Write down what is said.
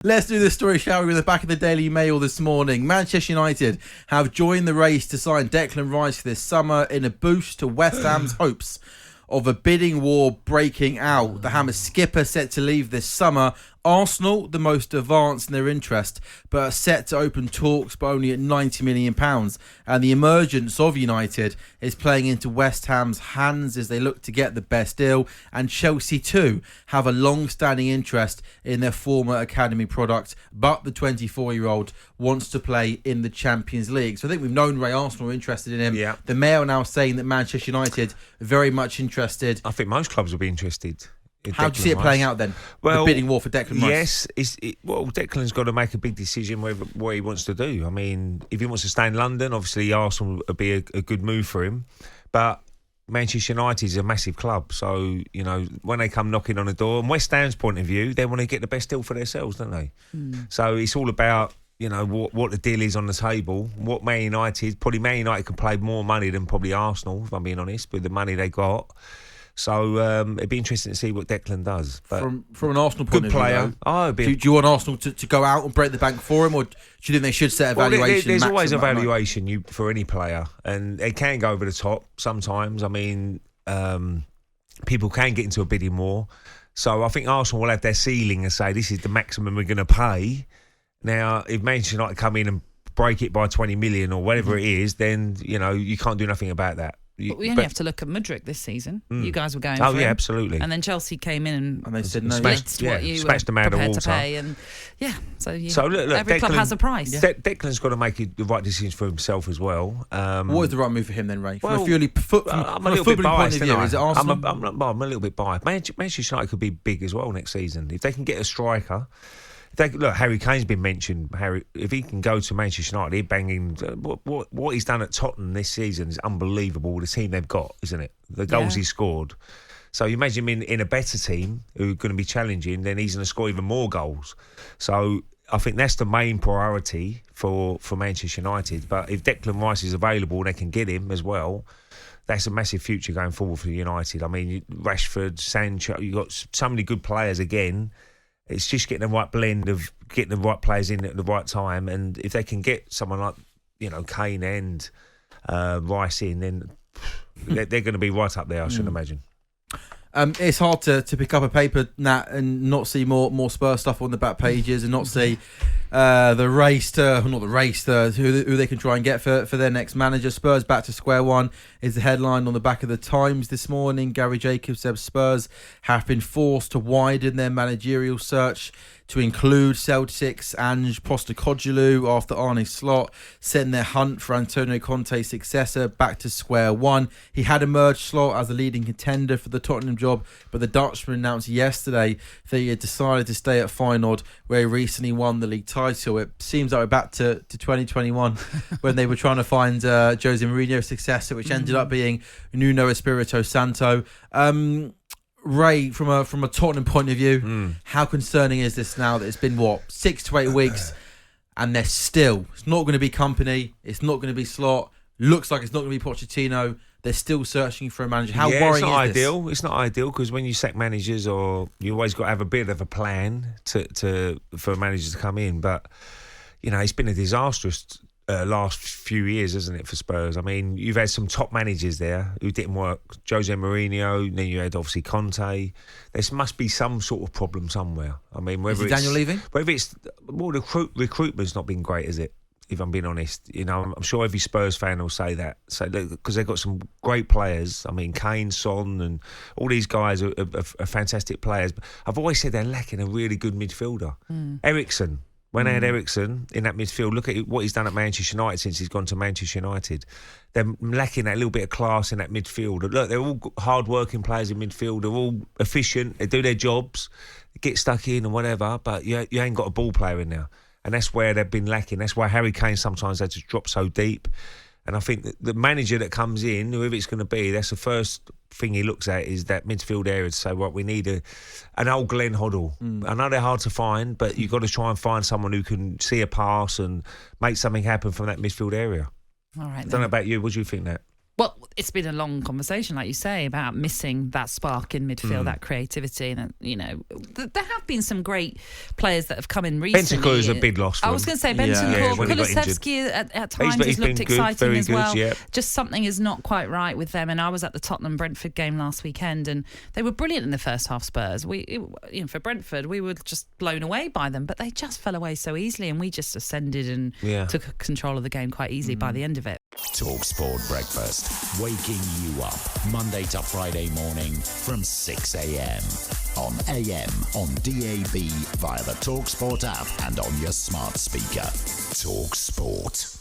Let's do this story, shall we, with the back of the Daily Mail this morning. Manchester United have joined the race to sign Declan Rice this summer in a boost to West Ham's hopes of a bidding war breaking out. The Hammers skipper set to leave this summer. Arsenal, the most advanced in their interest, but are set to open talks, but only at £90 million. And the emergence of United is playing into West Ham's hands as they look to get the best deal. And Chelsea too have a long-standing interest in their former academy product, but the 24-year-old wants to play in the Champions League. So I think we've known Ray Arsenal are interested in him. Yeah. The Mail now saying that Manchester United are very much interested. I think most clubs will be interested. How do you see it playing out then? Well, the bidding war for Declan Rice. Yes, Declan's got to make a big decision what he wants to do. I mean, if he wants to stay in London, obviously Arsenal would be a good move for him. But Manchester United is a massive club, so you know when they come knocking on the door, and West Ham's point of view, they want to get the best deal for themselves, don't they? So it's all about what the deal is on the table. What Man United can play more money than probably Arsenal, if I'm being honest, with the money they got. So it'd be interesting to see what Declan does. But from an Arsenal point of view, player. Do you want Arsenal to go out and break the bank for him, or do you think they should set a valuation? There's always a valuation for any player, and they can go over the top sometimes. I mean, people can get into a bidding war. So I think Arsenal will have their ceiling and say this is the maximum we're going to pay. Now, if Manchester United come in and break it by 20 million or whatever it is, then you can't do nothing about that. But we only have to look at Mudryk this season. You guys were going for him. Absolutely. And then Chelsea came in and they said no. smashed what you were prepared to pay. And so look, every club has a price. Declan's got to make the right decisions for himself as well. What is the right move for him then, Ray? I'm a little bit biased. Is it Arsenal? I'm a little bit biased. Manchester United could be big as well next season. If they can get a striker... Look, Harry Kane's been mentioned. If he can go to Manchester United, he's banging. What he's done at Tottenham this season is unbelievable. The team they've got, isn't it? The goals he scored. So you imagine him in a better team who are going to be challenging, then he's going to score even more goals. So I think that's the main priority for Manchester United. But if Declan Rice is available, they can get him as well. That's a massive future going forward for United. I mean, Rashford, Sancho, you've got so many good players again. It's just getting the right blend of getting the right players in at the right time. And if they can get someone like, Kane and Rice in, then they're going to be right up there, I should imagine. It's hard to pick up a paper, Nat, and not see more Spurs stuff on the back pages and not see who they can try and get for their next manager. Spurs back to square one is the headline on the back of the Times this morning. Gary Jacobs says Spurs have been forced to widen their managerial search to include Celtic's Ange Postecoglou after Arne Slot sent their hunt for Antonio Conte's successor back to square one. He had emerged Slot as the leading contender for the Tottenham job, but the Dutchman announced yesterday that he had decided to stay at Feyenoord, where he recently won the league title. It seems like we're back to 2021 when they were trying to find Jose Mourinho's successor, which ended up being Nuno Espirito Santo. Ray, from a Tottenham point of view, how concerning is this now that it's been 6 to 8 weeks and they're still, it's not going to be Company, it's not going to be Slot, looks like it's not going to be Pochettino, they're still searching for a manager. How worrying is this? It's not ideal because when you sack managers, or you always got to have a bit of a plan for managers to come in, but it's been a disastrous last few years, isn't it, for Spurs? I mean, you've had some top managers there who didn't work. Jose Mourinho, then you had obviously Conte. There must be some sort of problem somewhere. I mean, whether is Daniel leaving? Whether it's recruitment's not been great, is it? If I'm being honest, I'm sure every Spurs fan will say that. So because they've got some great players. I mean, Kane, Son, and all these guys are fantastic players. But I've always said they're lacking a really good midfielder. Eriksen. When they had Eriksen in that midfield, look at what he's done at Manchester United since he's gone to Manchester United. They're lacking that little bit of class in that midfield. Look, they're all hard-working players in midfield. They're all efficient. They do their jobs, get stuck in and whatever, but you ain't got a ball player in there. And that's where they've been lacking. That's why Harry Kane sometimes had to drop so deep. And I think that the manager that comes in, whoever it's going to be, that's the first thing he looks at is that midfield area to say, right, we need an old Glenn Hoddle. I know they're hard to find, but you've got to try and find someone who can see a pass and make something happen from that midfield area. All right, I don't know about you. What do you think, Nat? Well, it's been a long conversation, like you say, about missing that spark in midfield, that creativity. And, there have been some great players that have come in recently. Bentancur is a big loss for I was going to say Bentancur. Kulusevski at times has looked exciting as well. Good, yeah. Just something is not quite right with them. And I was at the Tottenham-Brentford game last weekend, and they were brilliant in the first half, Spurs. For Brentford, we were just blown away by them, but they just fell away so easily, and we just ascended and took control of the game quite easily by the end of it. talkSPORT Breakfast, waking you up Monday to Friday morning from 6 a.m. on AM, on DAB, via the talkSPORT app and on your smart speaker. talkSPORT.